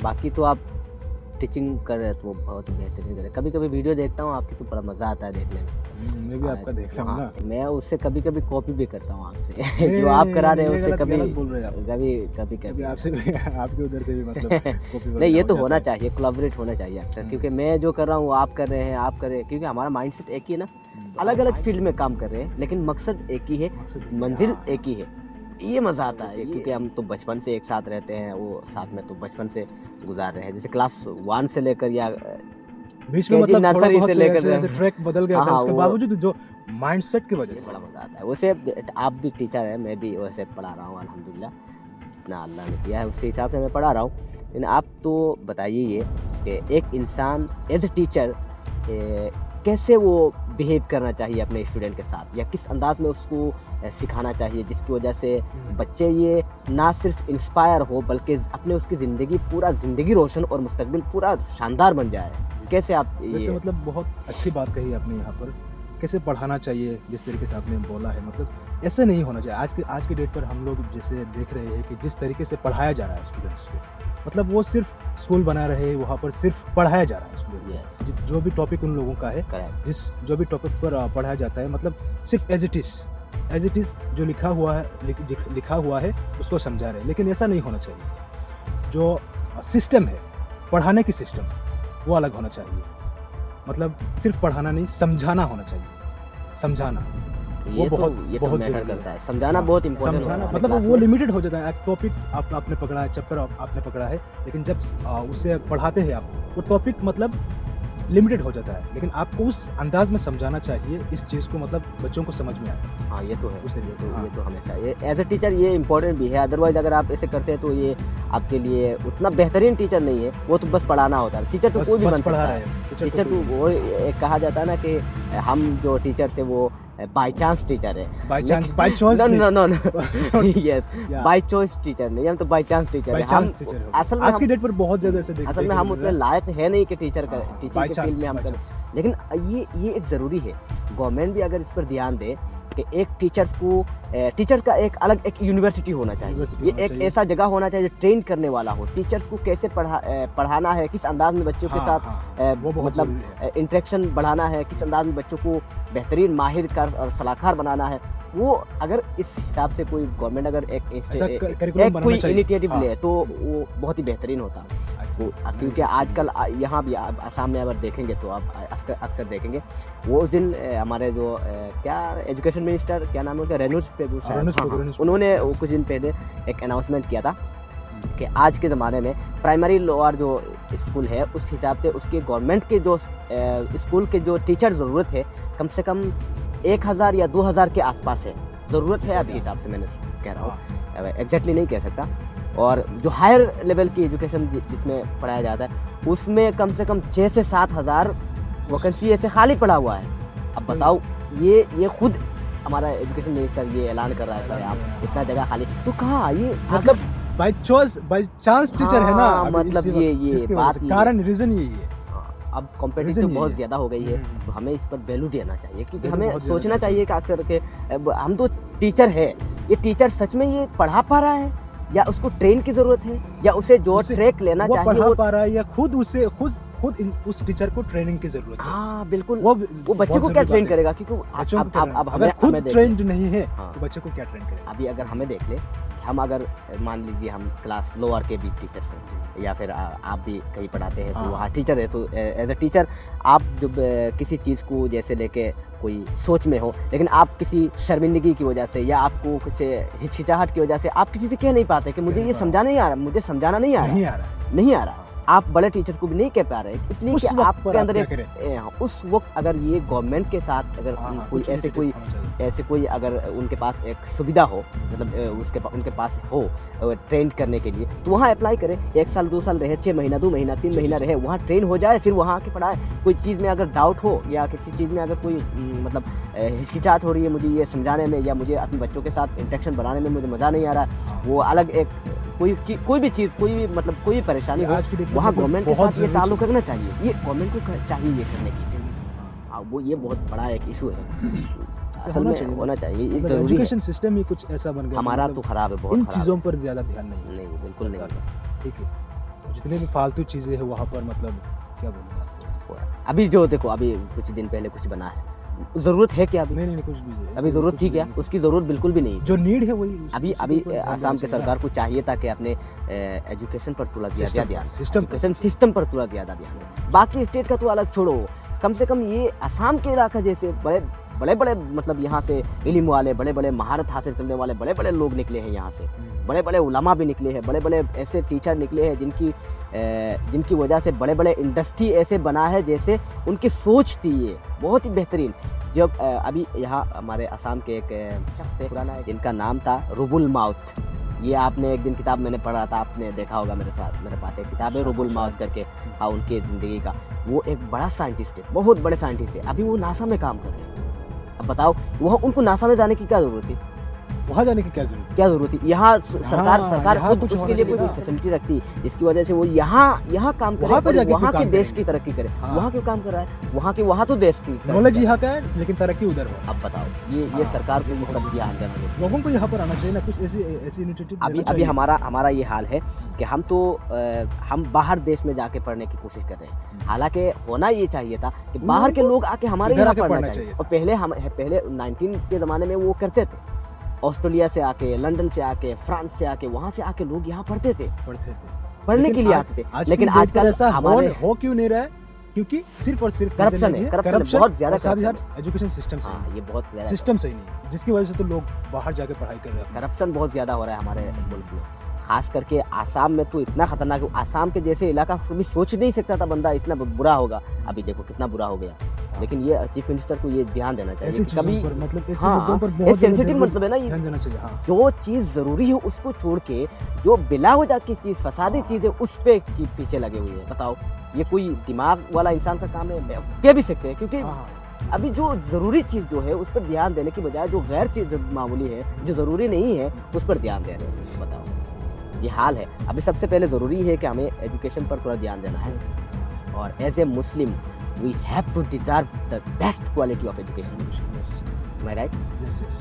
बाकी तो आप टीचिंग कर रहे हैं तो वो बहुत बेहतरीन कर रहे हैं। कभी कभी वीडियो देखता हूँ आपकी तो बड़ा मज़ा आता है देखने में। मैं भी आपका देखता हूँ ना। मैं उससे कभी कभी कॉपी भी करता हूँ आपसे नहीं, जो आप करा रहे हैं ये उससे गलत कभी गलत बोल रहे हैं आप। कभी कभी कभी करते हैं। आपसे भी आपके उधर से भी मतलब कॉपी नहीं, वगैरह ये हो तो जाता होना है। चाहिए, कोलैबोरेट होना चाहिए अक्सर, हम्म। क्योंकि मैं जो कर रहा हूँ वो आप कर रहे हैं, आप कर रहे हैं, क्योंकि हमारा माइंडसेट एक ही है ना। अलग अलग फील्ड में काम कर रहे हैं लेकिन मकसद एक ही है, मकसद मंजिल हाँ, एक ही है। ये मज़ा आता है क्योंकि हम तो बचपन से एक साथ रहते हैं, वो साथ में तो बचपन से गुजार रहे हैं, जैसे क्लास 1 से लेकर या बीच में केजी मतलब थोड़ा नर्सरी से बहुत लेकर ऐसे ऐसे ट्रैक बदल गया था, हाँ उसके वो बावजूद जो माइंडसेट की वजह ये से। बड़ा मज़ा आता है। वैसे आप भी टीचर हैं, मैं भी वैसे पढ़ा रहा हूँ अल्हम्दुलिल्लाह, जितना अल्लाह ने दिया है उसी हिसाब से मैं पढ़ा रहा हूँ। लेकिन आप तो बताइए ये कि एक इंसान एज ए टीचर कैसे वो बिहेव करना चाहिए अपने स्टूडेंट के साथ, या किस अंदाज में उसको सिखाना चाहिए जिसकी वजह से बच्चे ये ना सिर्फ इंस्पायर हो बल्कि अपने उसकी ज़िंदगी पूरा ज़िंदगी रोशन और मुस्तकबिल पूरा शानदार बन जाए। कैसे आप वैसे ये मतलब बहुत अच्छी बात कही आपने यहाँ पर, कैसे पढ़ाना चाहिए जिस तरीके से आपने बोला है, मतलब ऐसे नहीं होना चाहिए। आज के डेट पर हम लोग जैसे देख रहे हैं कि जिस तरीके से पढ़ाया जा रहा है स्टूडेंट्स को, मतलब वो सिर्फ स्कूल बना रहे हैं, वहाँ पर सिर्फ पढ़ाया जा रहा है स्टूडेंट को। जो भी टॉपिक उन लोगों का है, करेक्ट जो भी टॉपिक पर पढ़ाया जाता है, मतलब सिर्फ एज इट इज़ जो लिखा हुआ है उसको समझा रहे हैं, लेकिन ऐसा नहीं होना चाहिए। जो सिस्टम है पढ़ाने की सिस्टम, वो अलग होना चाहिए। मतलब सिर्फ पढ़ाना नहीं, समझाना होना चाहिए। समझाना ये वो तो बहुत मैटर जरूरी करता है। है, समझाना हाँ, बहुत इम्पोर्टेंट समझाना मतलब वो लिमिटेड हो जाता है। एक टॉपिक आपने पकड़ा है, चैप्टर आपने पकड़ा है, लेकिन जब उससे पढ़ाते हैं आप, वो टॉपिक मतलब लिमिटेड हो जाता है, लेकिन आपको उस अंदाज में समझाना चाहिए इस चीज़ को, मतलब बच्चों को समझ में आए। हाँ ये तो है, उस तरीके से, ये तो हमेशा ये एज ए टीचर ये इम्पोर्टेंट भी है। अदरवाइज अगर आप ऐसे करते हैं तो ये आपके लिए उतना बेहतरीन टीचर नहीं है, वो तो बस पढ़ाना होता है। टीचर तो कोई भी बन सकता है। टीचर तो वो एक कहा जाता है ना कि हम जो टीचर से वो बाय चांस टीचर है। By chance no yes, by choice teacher नहीं, हम तो बाय चांस टीचर है। हम असल में आज की डेट पर बहुत ज़्यादा ऐसे देखते हैं। असल में हम उतने लायक है नहीं कि टीचर का टीचिंग बाय के फील्ड में हम करें, लेकिन ये एक ज़रूरी है। गवर्नमेंट भी अगर इस पर ध्यान दे कि एक टीचर का एक अलग एक यूनिवर्सिटी होना चाहिए, ये एक ऐसा जगह होना चाहिए जो ट्रेन करने वाला हो। टीचर्स को कैसे पढ़ाना है, किस अंदाज में बच्चों के साथ मतलब इंटरेक्शन बढ़ाना है, किस अंदाज में बच्चों को बेहतरीन माहिर कर और सलाहकार बनाना है, वो अगर इस हिसाब से कोई गवर्नमेंट अगर एक कोई इनिशिएटिव ले तो वो बहुत ही बेहतरीन होता है। क्योंकि आजकल यहाँ भी आसाम में अगर देखेंगे तो आप अक्सर देखेंगे, वो उस दिन हमारे जो क्या एजुकेशन मिनिस्टर क्या नाम है उनका, रेनूज पेगू साहब, उन्होंने कुछ दिन पहले एक अनाउंसमेंट किया था कि आज के ज़माने में प्राइमरी लोअर जो स्कूल है उस हिसाब से उसके गवर्नमेंट के जो स्कूल के जो टीचर ज़रूरत है कम से कम 1000 या 2000 के आसपास है, ज़रूरत है अभी हिसाब से, मैंने कह रहा हूँ, एग्जैक्टली नहीं कह सकता। और जो हायर लेवल की एजुकेशन जिसमें पढ़ाया जाता है उसमें कम से कम 6 से 7 हज़ार वैकेंसी ऐसे खाली पड़ा हुआ है। अब बताओ, ये खुद हमारा एजुकेशन मिनिस्टर ये ऐलान कर रहा है सर आप इतना जगह खाली, तो कहाँ ये मतलब बाय चांस टीचर है ना, मतलब ये बात कारण रीजन यही है। अब कॉम्पिटिटिव बहुत ज़्यादा हो गई है, तो हमें इस पर वैल्यू देना चाहिए, क्योंकि हमें सोचना चाहिए कि अक्सर के हम तो टीचर है, ये टीचर सच में ये पढ़ा पा रहा है या उसको ट्रेन की ज़रूरत है, या उसे जो ट्रैक लेना चाहिए वो पढ़ा पा रहा है, या खुद उस टीचर को ट्रेनिंग की जरूरत है। हाँ बिल्कुल, वो बच्चे को क्या ट्रेन करेगा, क्योंकि अब अगर खुद ट्रेंड नहीं है तो बच्चे को क्या ट्रेन करेगा। अभी अगर हमें देख ले, हम अगर मान लीजिए हम क्लास लोअर के भी टीचर्स हैं, या फिर आप भी कहीं पढ़ाते हैं तो वहाँ टीचर है, तो एज अ टीचर आप जब किसी चीज़ को जैसे लेके कोई सोच में हो, लेकिन आप किसी शर्मिंदगी की वजह से या आपको कुछ हिचकिचाहट की वजह से आप किसी से कह नहीं पाते कि मुझे ये समझाना नहीं आ रहा, मुझे समझाना नहीं आ रहा, आप बड़े टीचर्स को भी नहीं कह पा रहे, इसलिए कि आपके अंदर उस वक्त अगर ये गवर्नमेंट के साथ अगर कोई कोई अगर उनके पास एक सुविधा हो, मतलब उनके पास हो ट्रेन करने के लिए, तो वहाँ अप्लाई करें। 1 साल 2 साल रहे, 6 महीना 2 महीना 3 महीना रहे, वहाँ ट्रेन हो जाए, फिर वहाँ आके पढ़ाए। कोई चीज़ में अगर डाउट हो या किसी चीज़ में अगर कोई मतलब हिचकिचाहट हो रही है मुझे ये समझाने में, या मुझे अपने बच्चों के साथ इंटरेक्शन बनाने में मुझे मज़ा नहीं आ रहा, वो अलग एक कोई भी चीज़ मतलब कोई भी परेशानी हो, वहाँ गवर्नमेंट के साथ ये ताल्लुक रखना चाहिए, ये गवर्नमेंट को चाहिए ये करने की। वो ये बहुत बड़ा एक इशू है, असल में होना चाहिए, ये जरूरी है। एजुकेशन सिस्टम ही कुछ ऐसा बन गया हमारा तो खराब है, बहुत इन खराब चीज़ों पर ज़्यादा ध्यान नहीं, बिल्कुल नहीं। ठीक है, जितने भी फालतू चीज़ें हैं वहाँ पर मतलब क्या बोलूँ आपको? अभी जो देखो अभी कुछ दिन पहले कुछ बना है, ज़रूरत है क्या अभी? नहीं कुछ भी है, अभी ऐसे ज़रूरत कुछ थी भी क्या? नहीं। उसकी ज़रूरत बिल्कुल भी नहीं। जो नीड है वही अभी उसी अभी के ऊपर ध्यान आसाम देना के चाहिए। सरकार को चाहिए था कि अपने एजुकेशन पर थोड़ा ज़्यादा सिस्टम ध्यान, सिस्टम एजुकेशन सिस्टम पर थोड़ा ज़्यादा ध्यान दें। बाकी स्टेट का तो अलग छोड़ो, कम से कम ये आसाम के इलाका जैसे बड़े-बड़े मतलब यहाँ से इल्म वाले, बड़े-बड़े महारत हासिल करने वाले बड़े-बड़े लोग निकले हैं यहाँ से। बड़े-बड़े उलमा भी निकले हैं, बड़े-बड़े ऐसे टीचर निकले हैं जिनकी वजह से बड़े-बड़े इंडस्ट्री ऐसे बना है जैसे उनकी सोच थी ये, बहुत ही बेहतरीन। जब अभी यहाँ हमारे असम के एक शख्स थे पुराना, जिनका नाम था रुबुल माउत। ये आपने एक दिन किताब मैंने पढ़ा था, आपने देखा होगा मेरे साथ, मेरे पास एक किताब है रुबुल माउत करके, हाँ उनकी ज़िंदगी का। वो एक बड़ा साइंटिस्ट है, बहुत बड़े साइंटिस्ट है, अभी वो नासा में काम कर रहे हैं। अब बताओ वहाँ उनको नासा में जाने की क्या ज़रूरत थी? वहाँ जाने की क्या जरूरत है? क्या ज़रूरत थी? यहाँ सरकार यहाँ खुद कुछ उसके होना लिए कोई चाहिए ना। फैसिलिटी रखती, जिसकी वजह से वो यहाँ काम करे वहाँ पे और जाके वहाँ क्यों के काम देश करेंगे? की तरक्की करे। हाँ। वहाँ क्यों काम कर रहा है? वहाँ तो देश की तरक्की नॉलेज करे। यहाँ का है लेकिन तरक्की उधर हो। अब बताओ ये हाँ। सरकार को ये सब ध्यान देना चाहिए। लोगों को यहाँ पर आना चाहिए ना, कुछ ऐसी इनिशिएटिव अभी हमारा ये हाल है कि हम बाहर देश में जाके पढ़ने की कोशिश कर रहे हैं। हालांकि होना ये चाहिए था कि बाहर के लोग आके हमारे इधर यहाँ आके पढ़ना पढ़ना चाहिए। चाहिए। और पहले 19 के ज़माने में वो करते थे, ऑस्ट्रेलिया से आके, लंदन से आके, फ्रांस से आके, वहाँ से आके लोग यहाँ पढ़ते थे, पढ़ते थे, पढ़ने के लिए आते थे। लेकिन आजकल ऐसा हमारे हो क्यों नहीं रहा है? क्योंकि सिर्फ और सिर्फ करप्शन है, करप्शन बहुत ज़्यादा करप्शन है। एजुकेशन सिस्टम सही हाँ, ये बहुत ज़्यादा सिस्टम सही नहीं है, जिसकी वजह से तो लोग बाहर जाके पढ़ाई कर रहे हैं। करप्शन बहुत ज़्यादा हो रहा है हमारे मुल्क में, खास करके आसाम में तो इतना खतरनाक है। आसाम के जैसे इलाका कभी सोच नहीं सकता था बंदा इतना बुरा होगा। अभी देखो कितना बुरा हो गया। लेकिन ये चीफ मिनिस्टर को ये ध्यान देना चाहिए ऐसी कि चीजों कभी पर मतलब ऐसे हाँ, मुद्दों पर ये बहुत सेंसिटिव मतलब है ना, ये ध्यान देना चाहिए। हाँ, जो चीज़ ज़रूरी है उसको छोड़ के जो बिला वजह की चीज़, फसादी चीज़ है उस पे की पीछे लगे हुए हैं। बताओ ये कोई दिमाग वाला इंसान का काम है? कह भी सकते हैं, क्योंकि हाँ, अभी जो ज़रूरी चीज़ जो है उस पर ध्यान देने की बजाय जो गैर चीज़ जो मामूली है, जो ज़रूरी नहीं है, उस पर ध्यान दे रहे हैं। बताओ ये हाल है। अभी सबसे पहले ज़रूरी है कि हमें एजुकेशन पर थोड़ा ध्यान देना है, और as a Muslim we have to deserve the best quality of education. yes, Am I right? yes, yes.